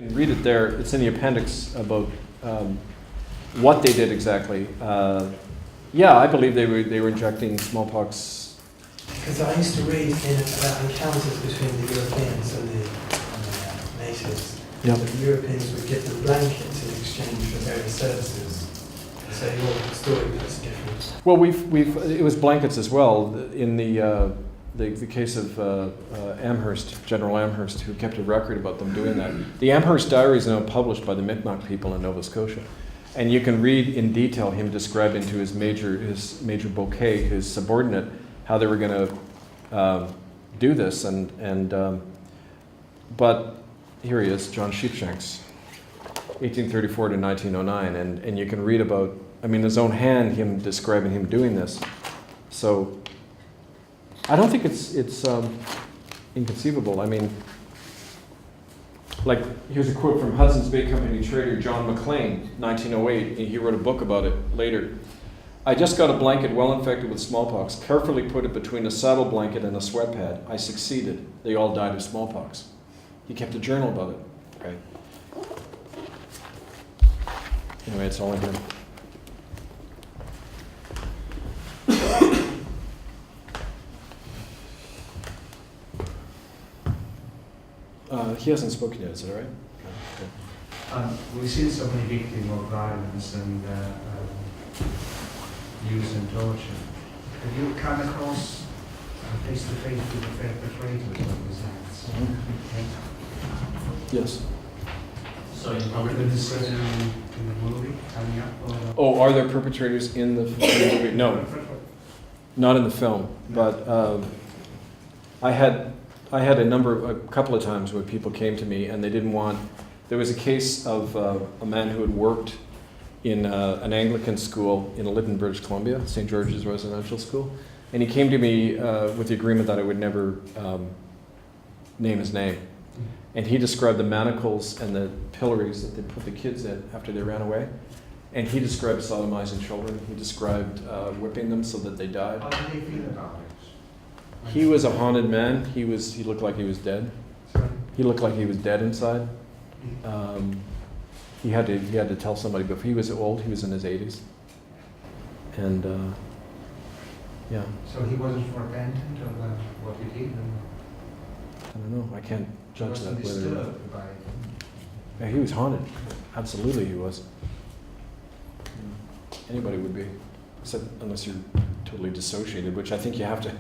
You can read it there. It's in the appendix about what they did exactly. Yeah, I believe they were injecting smallpox. Because I used to read about encounters between the Europeans and the natives. Yep. The Europeans would give them blankets in exchange for various services. So your story was different. Well, it was blankets as well. In the case of Amherst, General Amherst, who kept a record about them doing that. The Amherst Diary is now published by the Mi'kmaq people in Nova Scotia. And you can read in detail him describing to his major Bouquet, his subordinate, how they were going to do this. But here he is, John Sheepshanks, 1834 to 1909. And you can read about, in his own hand, him describing him doing this. So I don't think it's inconceivable. Like, here's a quote from Hudson's Bay Company trader John McLean, 1908. He wrote a book about it later. I just got a blanket well infected with smallpox, carefully put it between a saddle blanket and a sweat pad. I succeeded. They all died of smallpox. He kept a journal about it. Right. Anyway, it's all in here. He hasn't spoken yet, is that all right? Okay. We've seen so many victims of violence and use and torture. Have you come across face to face with the perpetrators of these acts? Yes. So are we going to see them in the movie coming up? Or? Oh, are there perpetrators in the movie? No, not in the film. But I had a couple of times where people came to me and they didn't want. There was a case of a man who had worked in an Anglican school in Lytton, British Columbia, St. George's Residential School, and he came to me with the agreement that I would never name his name. And he described the manacles and the pillories that they put the kids in after they ran away. And he described sodomizing children. He described whipping them so that they died. How did they feel about it? He was a haunted man. He looked like he was dead. Sorry? He looked like he was dead inside. He had to tell somebody, but he was old. He was in his 80s. And yeah. So he wasn't repentant of what he did? I don't know. I can't judge that. Wasn't disturbed by it? Yeah, he was haunted. Absolutely, he was. Anybody would be, except unless you're totally dissociated, which I think you have to.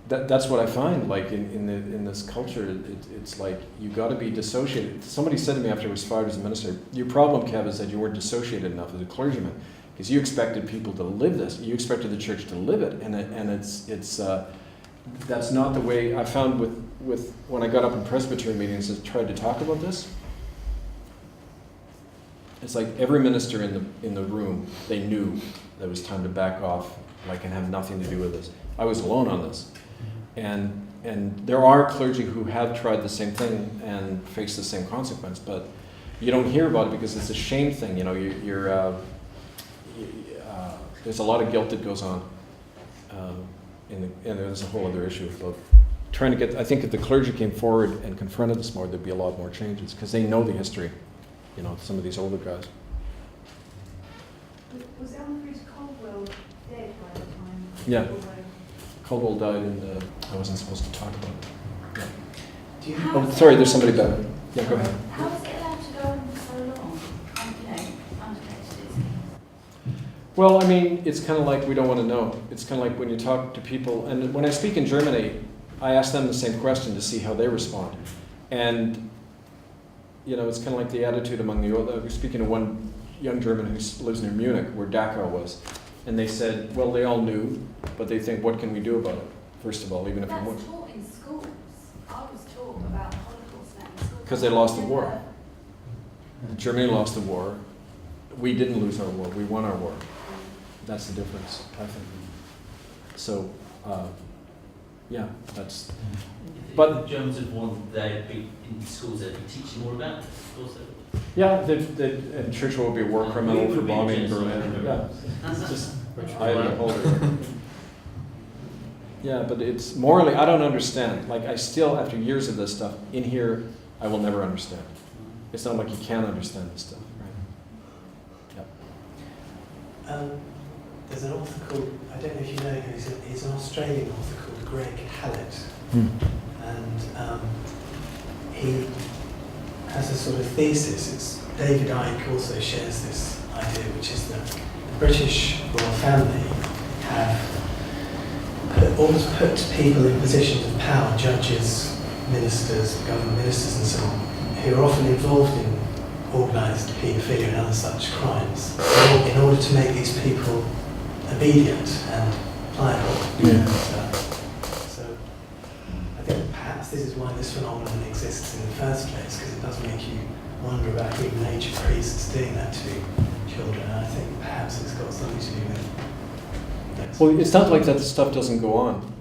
That's what I find. Like in this culture, it's like you got to be dissociated. Somebody said to me after I was fired as a minister, "Your problem, Kev, is that you weren't dissociated enough as a clergyman, because you expected people to live this. You expected the church to live it, and it's that's not the way I found with when I got up in Presbyterian meetings and tried to talk about this. It's like every minister in the room, they knew that it was time to back off, like, and have nothing to do with this. I was alone on this. And there are clergy who have tried the same thing and faced the same consequence, but you don't hear about it because it's a shame thing. You know, there's a lot of guilt that goes on, and there's a whole other issue about trying to get. I think if the clergy came forward and confronted this more, there'd be a lot more changes because they know the history. You know, some of these older guys. Was Alfred Caldwell dead by the time? Yeah. Caldwell died in I wasn't supposed to talk about it. Yeah. Do you Oh, sorry, there's somebody back. Yeah, go ahead. How is it allowed to go on for so long? Undetected. Well, I mean, it's kind of like we don't want to know. It's kind of like when you talk to people, and when I speak in Germany, I ask them the same question to see how they respond. And, you know, it's kind of like the attitude among the old, I was speaking to one young German who lives near Munich, where Dachau was. And they said, well, they all knew, but they think, what can we do about it? First of all, even if we want. That's taught in schools. I was taught about Holocaust in school. Because they lost the war. Germany lost the war. We didn't lose our war. We won our war. That's the difference, I think. So, yeah, that's. But the Germans had won, they'd be in schools, they'd be teaching more about it. Of course they would. Yeah, and Churchill will be a war criminal for bombing Berlin. Yeah, it's just I hold it. Yeah, but it's morally, I don't understand. Like, I still, after years of this stuff, in here, I will never understand. It's not like you can't understand this stuff, right? Yep. There's an author called, I don't know if you know him, he's an Australian author called Greg Hallett. And he has a sort of thesis. David Icke also shares this idea, which is that the British royal family have always put people in positions of power, judges, ministers, government ministers and so on, who are often involved in organised paedophilia and other such crimes, in order to make these people obedient and pliable. Yeah. So I think perhaps this is why this phenomenon exists in the first place, because it does make you wonder about even ancient priests doing that to children, and I think perhaps it's got something to do with that. Well, it's not like that stuff doesn't go on,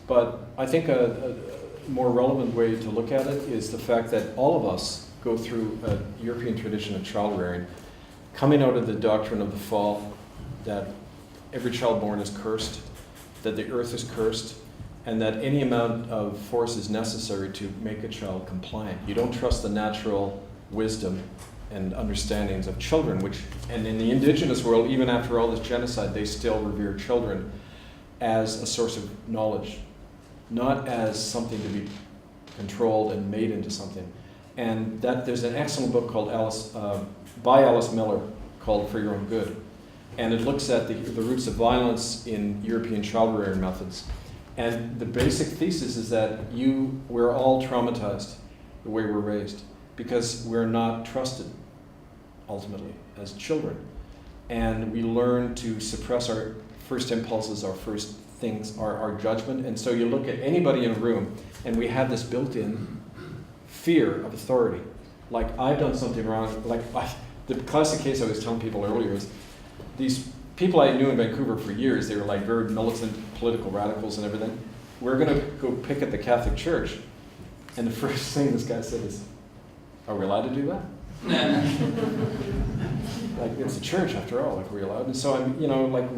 but I think a more relevant way to look at it is the fact that all of us go through a European tradition of child rearing, coming out of the doctrine of the fall, that every child born is cursed, that the earth is cursed, and that any amount of force is necessary to make a child compliant. You don't trust the natural wisdom and understandings of children, and in the indigenous world, even after all this genocide, they still revere children as a source of knowledge, not as something to be controlled and made into something. And that there's an excellent book called by Alice Miller called For Your Own Good. And it looks at the roots of violence in European child rearing methods. And the basic thesis is that we're all traumatized the way we're raised, because we're not trusted, ultimately, as children. And we learn to suppress our first impulses, our first things, our judgment. And so you look at anybody in a room, and we have this built-in fear of authority. Like, I've done something wrong. The classic case I was telling people earlier is these people I knew in Vancouver for years, they were like very militant political radicals and everything. We're going to go picket the Catholic Church. And the first thing this guy said is, are we allowed to do that? Like, it's a church after all, like, we're allowed. And so I'm,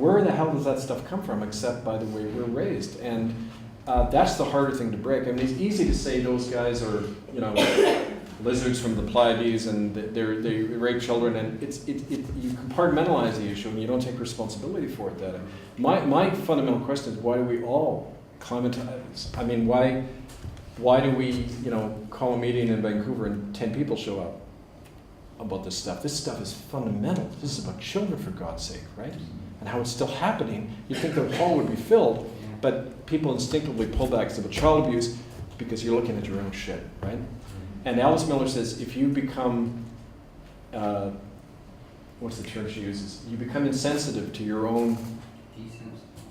where the hell does that stuff come from except by the way we're raised? And that's the harder thing to break. I mean, it's easy to say those guys are, lizards from the Pleiades and they rape children, and you compartmentalize the issue and you don't take responsibility for it. That my fundamental question is, why do we all climatize? I mean, why do we call a meeting in Vancouver and 10 people show up about this stuff? This stuff is fundamental. This is about children, for God's sake, right? And how it's still happening. You'd think the hall would be filled, but people instinctively pull back. It's about child abuse because you're looking at your own shit, right? And Alice Miller says, if you become, what's the term she uses? You become insensitive to your own,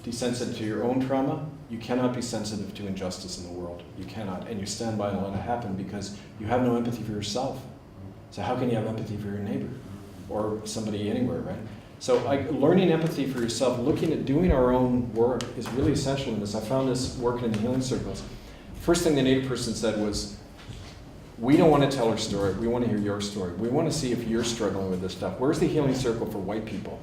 desensitive to your own trauma, you cannot be sensitive to injustice in the world. You cannot. And you stand by and let it happen because you have no empathy for yourself. So how can you have empathy for your neighbor or somebody anywhere, right? So learning empathy for yourself, looking at doing our own work is really essential in this. I found this working in the healing circles. First thing the Native person said was, we don't want to tell our story. We want to hear your story. We want to see if you're struggling with this stuff. Where's the healing circle for white people?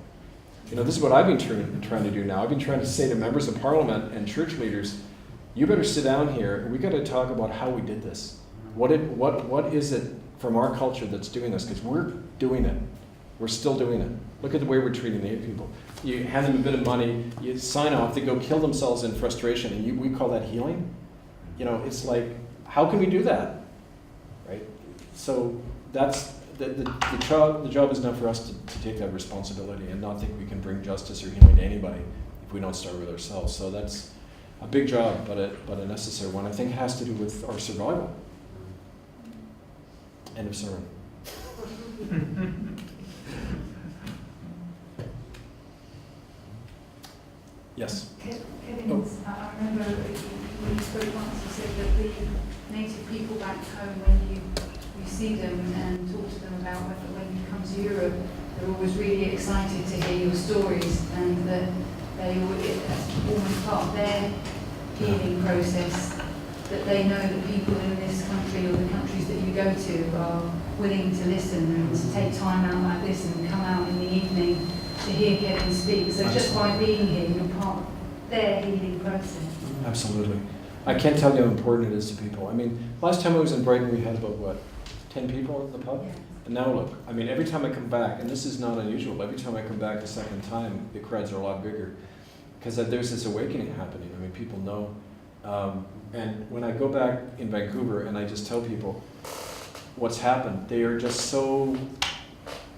This is what I've been trying to do now. I've been trying to say to members of parliament and church leaders, you better sit down here. We got to talk about how we did this. What is it from our culture that's doing this? Because we're doing it. We're still doing it. Look at the way we're treating Native people. You hand them a bit of money, you sign off, they go kill themselves in frustration, and we call that healing? It's like, how can we do that? Right? So that's the job is now for us to take that responsibility and not think we can bring justice or healing to anybody if we don't start with ourselves. So that's a big job, but a necessary one. I think it has to do with our survival. End of sermon. Yes. Kevin, I remember when you spoke once, you said that the native people back home, when you see them and talk to them about when you come to Europe, they're always really excited to hear your stories, and that that's almost part of their healing process, that they know that people in this country or the countries that you go to are willing to listen and to take time out like this and come out in the evening to hear Kevin speak. So just by being here, you're part of their healing process. Absolutely. I can't tell you how important it is to people. I mean, last time I was in Brighton, we had about, 10 10 people at the pub. Yeah. And now look, I mean, every time I come back, and this is not unusual, every time I come back a second time, the crowds are a lot bigger. Because there's this awakening happening. I mean, people know. And when I go back in Vancouver and I just tell people what's happened, they are just so,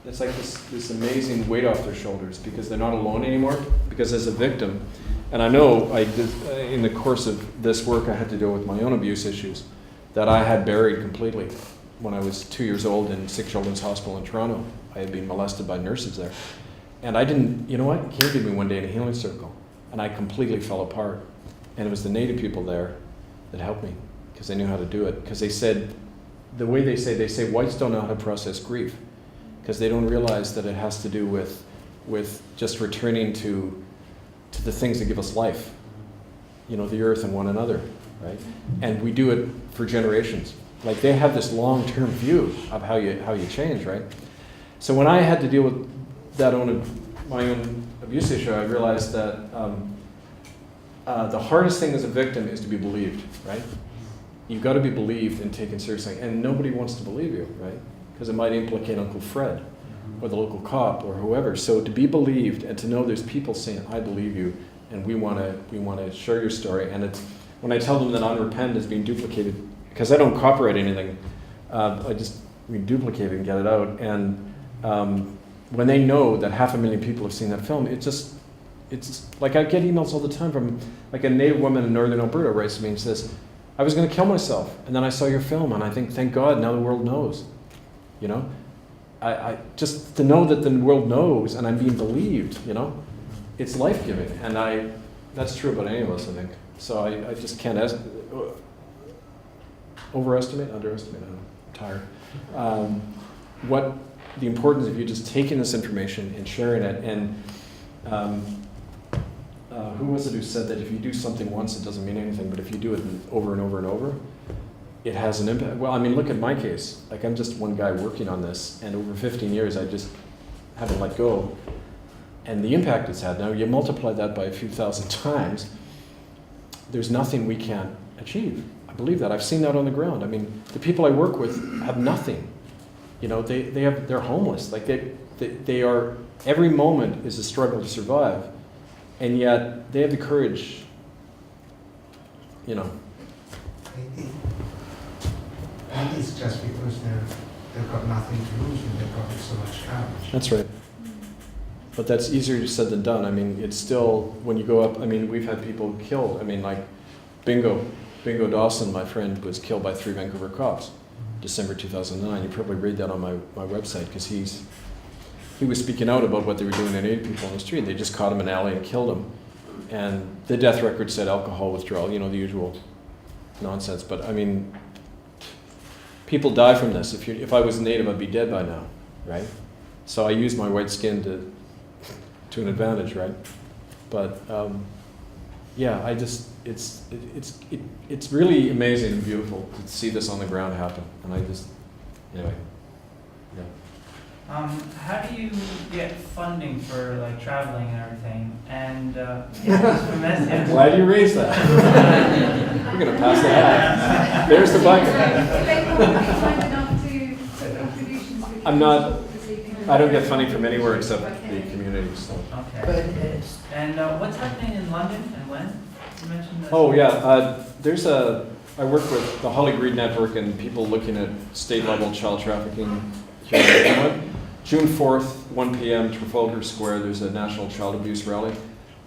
it's like this amazing weight off their shoulders because they're not alone anymore. Because as a victim, and I know I did, in the course of this work I had to deal with my own abuse issues that I had buried completely. When I was 2 years old in Sick Children's Hospital in Toronto, I had been molested by nurses there. And I didn't, you know what, it came to me one day in a healing circle, and I completely fell apart. And it was the Native people there that helped me, because they knew how to do it. Because they said, the way they say whites don't know how to process grief, because they don't realize that it has to do with just returning to the things that give us life, you know, the earth and one another, right? And we do it for generations. Like they have this long-term view of how you change, right? So when I had to deal with my own abuse issue, I realized that the hardest thing as a victim is to be believed, right? You've got to be believed and taken seriously, and nobody wants to believe you, right? Because it might implicate Uncle Fred or the local cop or whoever. So to be believed and to know there's people saying, I believe you, and we want to share your story. And it's when I tell them that Unrepent is being duplicated, because I don't copyright anything, we duplicate it and get it out. And when they know that 500,000 people have seen that film, it's like I get emails all the time from like a Native woman in northern Alberta writes to me and says, I was going to kill myself, and then I saw your film, and I think, thank God, now the world knows. You know, I just to know that the world knows, and I'm being believed. You know, it's life-giving, and that's true about any of us, I think. So I just can't underestimate. I'm tired. What the importance of you just taking this information and sharing it, and who was it who said that if you do something once, it doesn't mean anything, but if you do it over and over and over, it has an impact. Well, I mean, look at my case. Like, I'm just one guy working on this, and over 15 years, I just haven't let go. And the impact it's had, now you multiply that by a few thousand times, there's nothing we can't achieve. I believe that. I've seen that on the ground. I mean, the people I work with have nothing. You know, they're homeless. Like, they are, every moment is a struggle to survive. And yet, they have the courage, you know. Maybe it's just because they've got nothing to lose and they've got so much courage. That's right. But that's easier said than done. I mean, it's still, when you go up, I mean, we've had people killed. I mean, like Bingo Dawson, my friend, was killed by 3 Vancouver cops, December 2009. You probably read that on my website, because he was speaking out about what they were doing to Native people on the street. They just caught him in an alley and killed him. And the death record said alcohol withdrawal, you know, the usual nonsense. But I mean, people die from this. If I was Native, I'd be dead by now, right? So I use my white skin to an advantage, right? But yeah, it's really amazing and beautiful to see this on the ground happen. And anyway, yeah. How do you get funding for like traveling and everything? And I'm glad you raised that. We're gonna pass that out. There's the bucket. I don't get funding from anywhere except the community. So. Okay. And what's happening in London and when? You mentioned that. Oh yeah, I work with the Holly Greed Network and people looking at state level child trafficking here in England. June 4th, 1 p.m., Trafalgar Square, there's a national child abuse rally.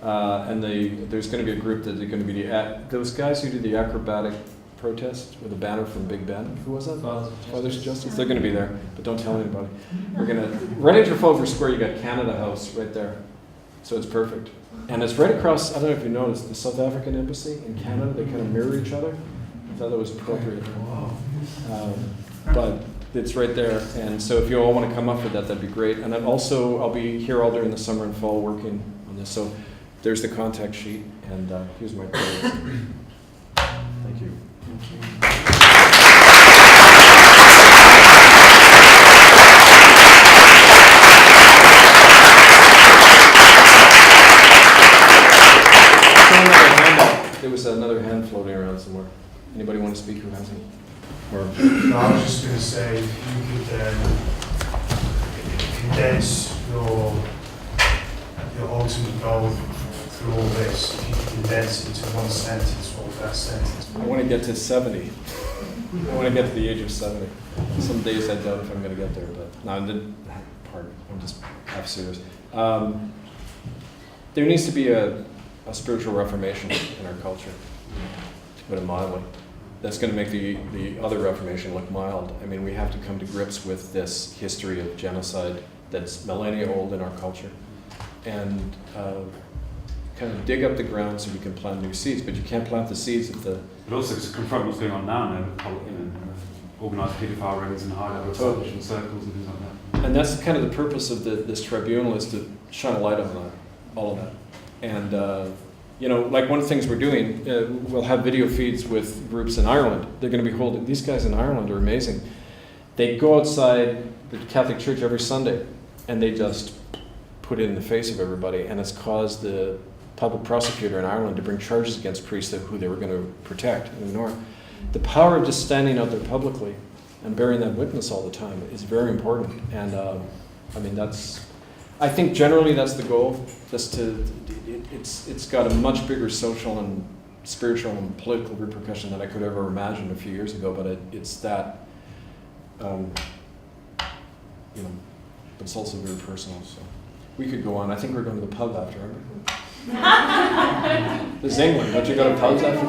And there's going to be a group that they're going to be those guys who did the acrobatic protest with a banner from Big Ben. Who was that? Fathers of Justice. They're going to be there, but don't tell anybody. Right at Trafalgar Square, you got Canada House right there. So it's perfect. And it's right across, I don't know if you noticed, the South African Embassy in Canada. They kind of mirror each other. I thought that was appropriate. But it's right there, and so if you all want to come up for that, that'd be great. And I'll be here all during the summer and fall working on this. So there's the contact sheet, and here's my card. Thank you. There was another hand floating around somewhere. Anybody want to speak who hasn't? Or No, I was just going to say, if you could condense your ultimate goal through all this, if you could condense it into one sentence, what would that sentence be? I want to get to 70. I want to get to the age of 70. Some days I doubt if I'm going to get there, but no, I'm just half serious. There needs to be a spiritual reformation in our culture, to put it mildly. That's going to make the other reformation look mild. I mean, we have to come to grips with this history of genocide that's millennia old in our culture, and kind of dig up the ground so we can plant new seeds. But you can't plant the seeds if the... But also to confront what's going on now, organised paedophile rings and high-level television circles and things like that. And that's kind of the purpose of this tribunal, is to shine a light on that, all of that. And, you know, like one of the things we're doing, we'll have video feeds with groups in Ireland. They're going to be holding... These guys in Ireland are amazing. They go outside the Catholic Church every Sunday, and they just put it in the face of everybody, and it's caused the public prosecutor in Ireland to bring charges against priests who they were going to protect and ignore. The power of just standing out there publicly and bearing that witness all the time is very important. And I mean, I think generally that's the goal. It's got a much bigger social and spiritual and political repercussion than I could ever imagine a few years ago. But it's that, you know, but it's also very personal. So we could go on. I think we're going to the pub after, aren't we? This is England. Don't you go to pubs after?